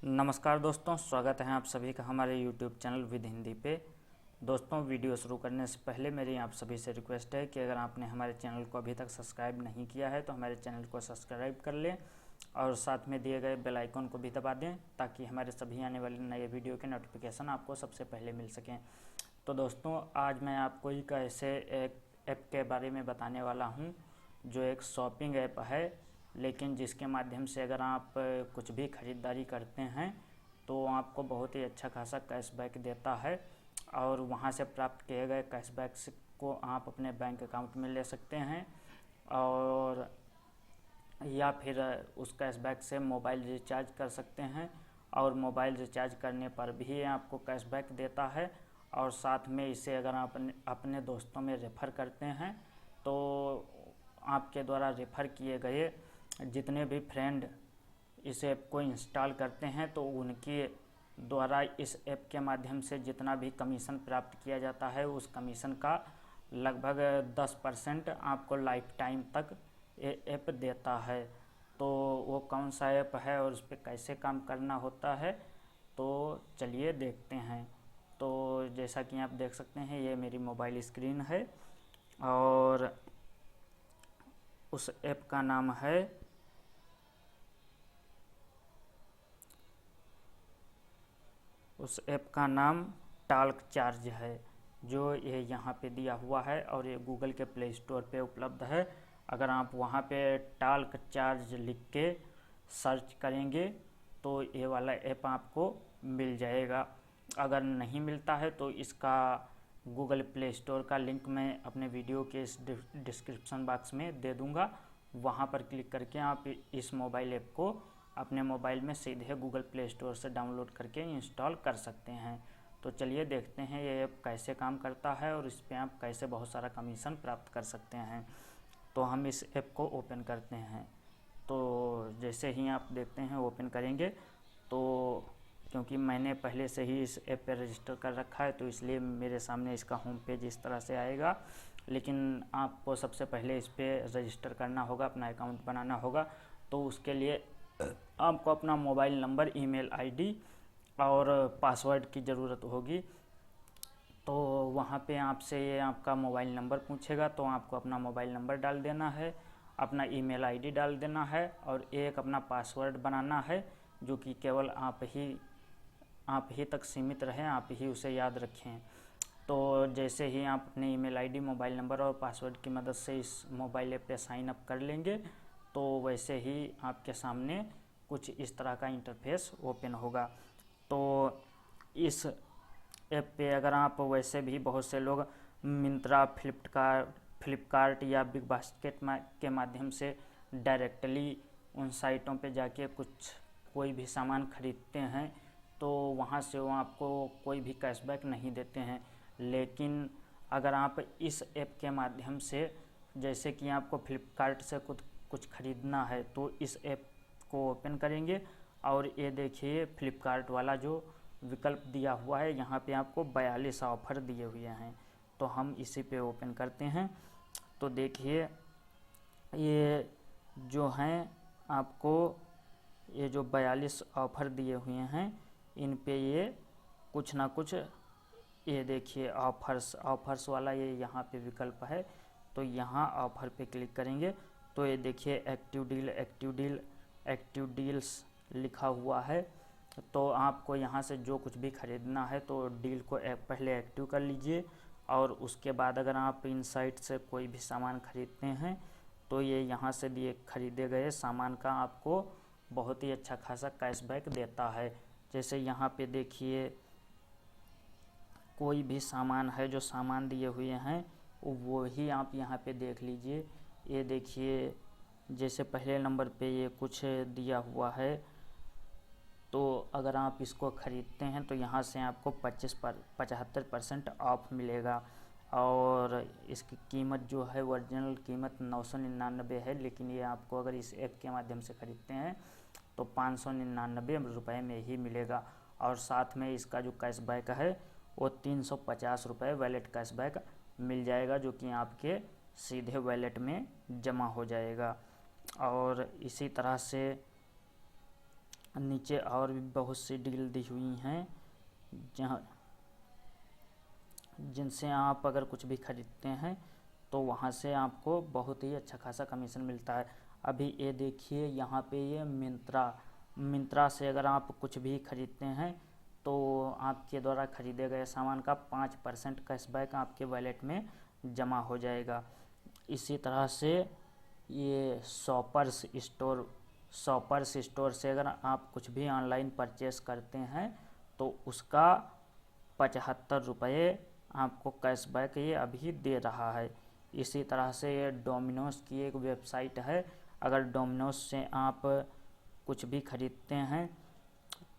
नमस्कार दोस्तों, स्वागत है आप सभी का हमारे YouTube चैनल विद हिंदी पे। दोस्तों, वीडियो शुरू करने से पहले मेरी आप सभी से रिक्वेस्ट है कि अगर आपने हमारे चैनल को अभी तक सब्सक्राइब नहीं किया है तो हमारे चैनल को सब्सक्राइब कर लें और साथ में दिए गए बेल आइकन को भी दबा दें ताकि हमारे सभी आने वाले नए वीडियो के नोटिफिकेशन आपको सबसे पहले मिल सकें। तो दोस्तों, आज मैं आपको एक ऐसे एक ऐप के बारे में बताने वाला हूँ जो एक शॉपिंग ऐप है, लेकिन जिसके माध्यम से अगर आप कुछ भी ख़रीदारी करते हैं तो आपको बहुत ही अच्छा खासा कैशबैक देता है और वहाँ से प्राप्त किए गए कैशबैक को आप अपने बैंक अकाउंट में ले सकते हैं और या फिर उस कैशबैक से मोबाइल रिचार्ज कर सकते हैं और मोबाइल रिचार्ज करने पर भी आपको कैशबैक देता है। और साथ में इसे अगर आप अपने दोस्तों में रेफ़र करते हैं तो आपके द्वारा रेफ़र किए गए जितने भी फ्रेंड इस ऐप को इंस्टॉल करते हैं तो उनके द्वारा इस ऐप के माध्यम से जितना भी कमीशन प्राप्त किया जाता है उस कमीशन का लगभग 10% आपको लाइफ टाइम तक ये ऐप देता है। तो वो कौन सा ऐप है और उस पर कैसे काम करना होता है, तो चलिए देखते हैं। तो जैसा कि आप देख सकते हैं, ये मेरी मोबाइल स्क्रीन है और उस ऐप का नाम है टॉल्क चार्ज है, जो ये यहाँ पे दिया हुआ है और ये गूगल के प्ले स्टोर पे उपलब्ध है। अगर आप वहाँ पे टॉल्क चार्ज लिख के सर्च करेंगे तो ये वाला ऐप आपको मिल जाएगा। अगर नहीं मिलता है तो इसका गूगल प्ले स्टोर का लिंक मैं अपने वीडियो के इस डिस्क्रिप्शन बॉक्स में दे दूँगा। वहाँ पर क्लिक करके आप इस मोबाइल ऐप को अपने मोबाइल में सीधे गूगल प्ले स्टोर से डाउनलोड करके इंस्टॉल कर सकते हैं। तो चलिए देखते हैं ये ऐप कैसे काम करता है और इस पर आप कैसे बहुत सारा कमीशन प्राप्त कर सकते हैं। तो हम इस ऐप को ओपन करते हैं। तो जैसे ही आप देखते हैं ओपन करेंगे तो क्योंकि मैंने पहले से ही इस ऐप पर रजिस्टर कर रखा है तो इसलिए मेरे सामने इसका होम पेज इस तरह से आएगा। लेकिन आपको सबसे पहले इस पर रजिस्टर करना होगा, अपना अकाउंट बनाना होगा। तो उसके लिए आपको अपना मोबाइल नंबर, ईमेल आईडी और पासवर्ड की ज़रूरत होगी। तो वहाँ पे आपसे ये आपका मोबाइल नंबर पूछेगा तो आपको अपना मोबाइल नंबर डाल देना है, अपना ईमेल आईडी डाल देना है और एक अपना पासवर्ड बनाना है जो कि केवल आप ही तक सीमित रहें, आप ही उसे याद रखें। तो जैसे ही आप अपने ईमेल आईडी, मोबाइल नंबर और पासवर्ड की मदद से इस मोबाइल ऐप पे साइन अप कर लेंगे तो वैसे ही आपके सामने कुछ इस तरह का इंटरफेस ओपन होगा। तो इस ऐप पे अगर आप वैसे भी बहुत से लोग मिंत्रा, फ्लिपकार्ट या बिग बास्केट के माध्यम से डायरेक्टली उन साइटों पे जाके कोई भी सामान खरीदते हैं तो वहाँ से वो आपको कोई भी कैशबैक नहीं देते हैं। लेकिन अगर आप इस ऐप के माध्यम से, जैसे कि आपको फ्लिपकार्ट से कुछ खरीदना है तो इस ऐप को ओपन करेंगे और ये देखिए फ्लिपकार्ट वाला जो विकल्प दिया हुआ है, यहाँ पे आपको 42 ऑफ़र दिए हुए हैं। तो हम इसी पे ओपन करते हैं। तो देखिए ये जो हैं आपको ये जो 42 ऑफ़र दिए हुए हैं इन पे ये कुछ ना कुछ, ये देखिए ऑफ़र्स वाला ये यहाँ पे विकल्प है। तो यहाँ ऑफ़र पे क्लिक करेंगे तो ये देखिए एक्टिव डील्स लिखा हुआ है। तो आपको यहाँ से जो कुछ भी ख़रीदना है तो डील को पहले एक्टिव कर लीजिए और उसके बाद अगर आप इन साइट से कोई भी सामान ख़रीदते हैं तो ये यहाँ से दिए ख़रीदे गए सामान का आपको बहुत ही अच्छा खासा कैशबैक देता है। जैसे यहाँ पे देखिए कोई भी सामान है, जो सामान दिए हुए हैं वो ही आप यहाँ पे देख लीजिए। ये देखिए जैसे पहले नंबर पे ये कुछ दिया हुआ है तो अगर आप इसको ख़रीदते हैं तो यहाँ से आपको 75% ऑफ मिलेगा और इसकी कीमत जो है ओरिजिनल कीमत 999 है, लेकिन ये आपको अगर इस ऐप के माध्यम से ख़रीदते हैं तो 599 रुपये में ही मिलेगा। और साथ में इसका जो कैशबैक है वो 350 रुपये वैलेट कैशबैक मिल जाएगा, जो कि आपके सीधे वैलेट में जमा हो जाएगा। और इसी तरह से नीचे और भी बहुत सी डील दी हुई हैं जहाँ जिनसे आप अगर कुछ भी खरीदते हैं तो वहाँ से आपको बहुत ही अच्छा खासा कमीशन मिलता है। अभी ये देखिए यहाँ पे ये मिंत्रा से अगर आप कुछ भी खरीदते हैं तो आपके द्वारा खरीदे गए सामान का 5% कैशबैक आपके वॉलेट में जमा हो जाएगा। इसी तरह से ये शॉपर्स स्टोर से अगर आप कुछ भी ऑनलाइन परचेस करते हैं तो उसका 75 रुपये आपको कैशबैक ये अभी दे रहा है। इसी तरह से ये डोमिनोज़ की एक वेबसाइट है, अगर डोमिनोज़ से आप कुछ भी खरीदते हैं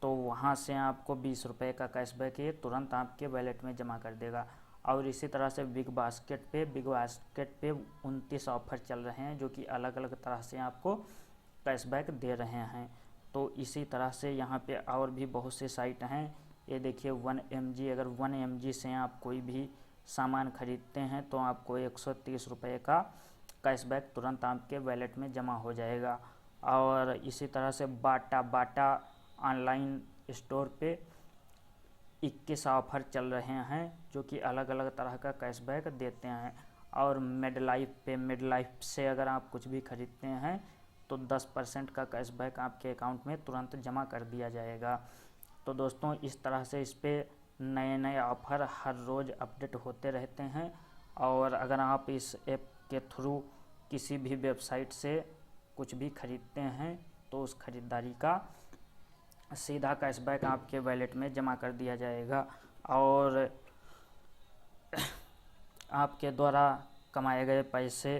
तो वहाँ से आपको 20 रुपये का कैशबैक ये तुरंत आपके वॉलेट में जमा कर देगा। और इसी तरह से बिग बास्केट पे 29 ऑफ़र चल रहे हैं जो कि अलग अलग तरह से आपको कैशबैक दे रहे हैं। तो इसी तरह से यहाँ पे और भी बहुत से साइट हैं। ये देखिए 1mg, अगर 1mg से आप कोई भी सामान खरीदते हैं तो आपको 130 रुपये का कैशबैक तुरंत आपके वॉलेट में जमा हो जाएगा। और इसी तरह से बाटा ऑनलाइन स्टोर पे 21 ऑफ़र चल रहे हैं जो कि अलग अलग तरह का कैशबैक देते हैं। और मेडलाइफ से अगर आप कुछ भी खरीदते हैं तो 10% का कैशबैक आपके अकाउंट में तुरंत जमा कर दिया जाएगा। तो दोस्तों इस तरह से इस पर नए ऑफ़र हर रोज़ अपडेट होते रहते हैं। और अगर आप इस ऐप के थ्रू किसी भी वेबसाइट से कुछ भी खरीदते हैं तो उस खरीदारी का सीधा कैशबैक आपके वॉलेट में जमा कर दिया जाएगा। और आपके द्वारा कमाए गए पैसे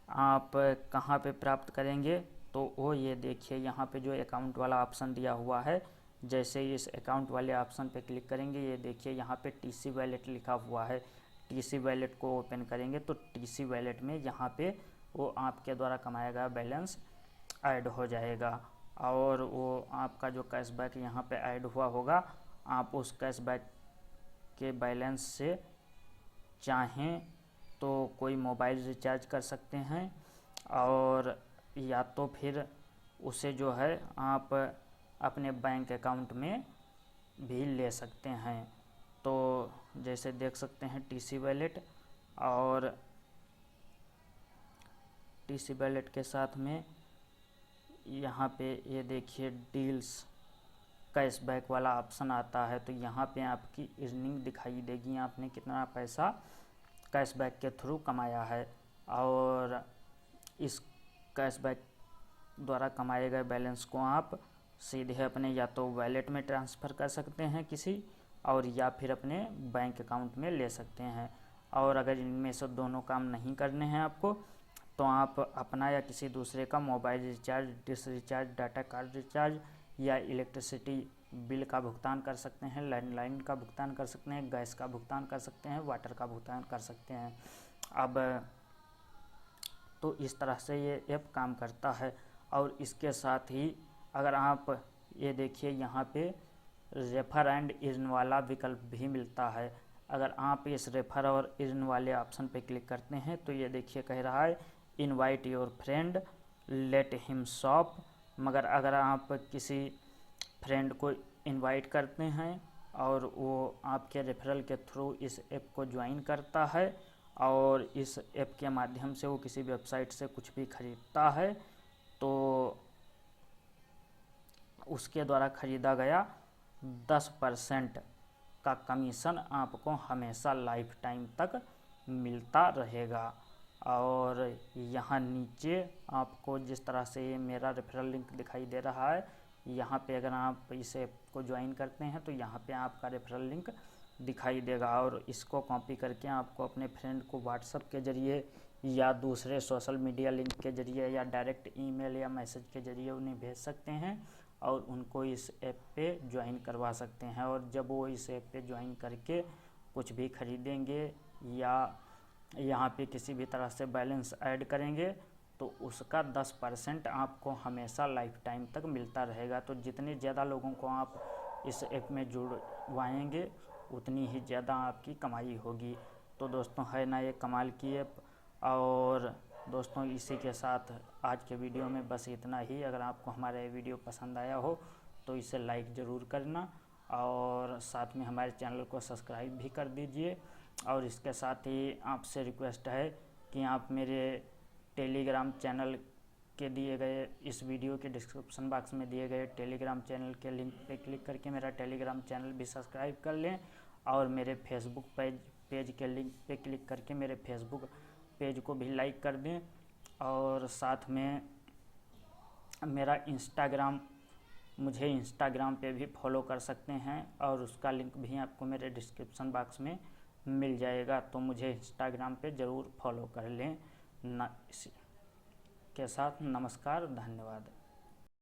आप कहाँ पे प्राप्त करेंगे तो वो ये देखिए यहाँ पे जो अकाउंट वाला ऑप्शन दिया हुआ है, जैसे ही इस अकाउंट वाले ऑप्शन पे क्लिक करेंगे ये देखिए यहाँ पे टीसी वॉलेट लिखा हुआ है। टीसी वॉलेट को ओपन करेंगे तो टीसी वॉलेट में यहाँ पे वो आपके द्वारा कमाया गया बैलेंस ऐड हो जाएगा। और वो आपका जो कैशबैक यहाँ पे ऐड हुआ होगा, आप उस कैशबैक के बैलेंस से चाहें तो कोई मोबाइल रिचार्ज कर सकते हैं और या तो फिर उसे जो है आप अपने बैंक अकाउंट में भी ले सकते हैं। तो जैसे देख सकते हैं टीसी वॉलेट, और टीसी वॉलेट के साथ में यहाँ पे ये देखिए डील्स कैशबैक वाला ऑप्शन आता है। तो यहाँ पे आपकी अर्निंग दिखाई देगी, आपने कितना पैसा कैशबैक के थ्रू कमाया है। और इस कैशबैक द्वारा कमाए गए बैलेंस को आप सीधे अपने या तो वॉलेट में ट्रांसफ़र कर सकते हैं किसी, और या फिर अपने बैंक अकाउंट में ले सकते हैं। और अगर इनमें से दोनों काम नहीं करने हैं आपको तो आप अपना या किसी दूसरे का mobile recharge, dish recharge, data card recharge या इलेक्ट्रिसिटी बिल का भुगतान कर सकते हैं, लैंडलाइन का भुगतान कर सकते हैं, गैस का भुगतान कर सकते हैं, वाटर का भुगतान कर सकते हैं। अब तो इस तरह से ये ऐप काम करता है। और इसके साथ ही अगर आप ये देखिए यहाँ पे रेफर एंड अर्न वाला विकल्प भी मिलता है। अगर आप इस रेफर और अर्न वाले ऑप्शन पे क्लिक करते हैं तो ये देखिए कह रहा है invite your friend let him shop. मगर अगर आप किसी फ्रेंड को इनवाइट करते हैं और वो आपके रेफरल के थ्रू इस ऐप को ज्वाइन करता है और इस ऐप के माध्यम से वो किसी वेबसाइट से कुछ भी खरीदता है तो उसके द्वारा ख़रीदा गया 10% का कमीशन आपको हमेशा लाइफ टाइम तक मिलता रहेगा। और यहाँ नीचे आपको जिस तरह से ये मेरा रेफरल लिंक दिखाई दे रहा है, यहाँ पे अगर आप इस ऐप को ज्वाइन करते हैं तो यहाँ पे आपका रेफरल लिंक दिखाई देगा। और इसको कॉपी करके आपको अपने फ्रेंड को व्हाट्सएप के ज़रिए या दूसरे सोशल मीडिया लिंक के ज़रिए या डायरेक्ट ईमेल या मैसेज के ज़रिए उन्हें भेज सकते हैं और उनको इस ऐप पे ज्वाइन करवा सकते हैं। और जब वो इस ऐप पे ज्वाइन करके कुछ भी खरीदेंगे या यहाँ पे किसी भी तरह से बैलेंस ऐड करेंगे तो उसका 10% आपको हमेशा लाइफ टाइम तक मिलता रहेगा। तो जितने ज़्यादा लोगों को आप इस ऐप में जुड़वाएंगे उतनी ही ज़्यादा आपकी कमाई होगी। तो दोस्तों है ना ये कमाल की ऐप। और दोस्तों इसी के साथ आज के वीडियो में बस इतना ही। अगर आपको हमारा ये वीडियो पसंद आया हो तो इसे लाइक ज़रूर करना और साथ में हमारे चैनल को सब्सक्राइब भी कर दीजिए। और इसके साथ ही आपसे रिक्वेस्ट है कि आप मेरे टेलीग्राम चैनल के दिए गए इस वीडियो के डिस्क्रिप्शन बॉक्स में दिए गए टेलीग्राम चैनल के लिंक पे क्लिक करके मेरा टेलीग्राम चैनल भी सब्सक्राइब कर लें और मेरे फेसबुक पेज के लिंक पे क्लिक करके मेरे फेसबुक पेज को भी लाइक कर दें। और साथ में मेरा मुझे इंस्टाग्राम पे भी फॉलो कर सकते हैं और उसका लिंक भी आपको मेरे डिस्क्रिप्शन बॉक्स में मिल जाएगा, तो मुझे इंस्टाग्राम पे ज़रूर फॉलो कर लें। इसी के साथ नमस्कार, धन्यवाद।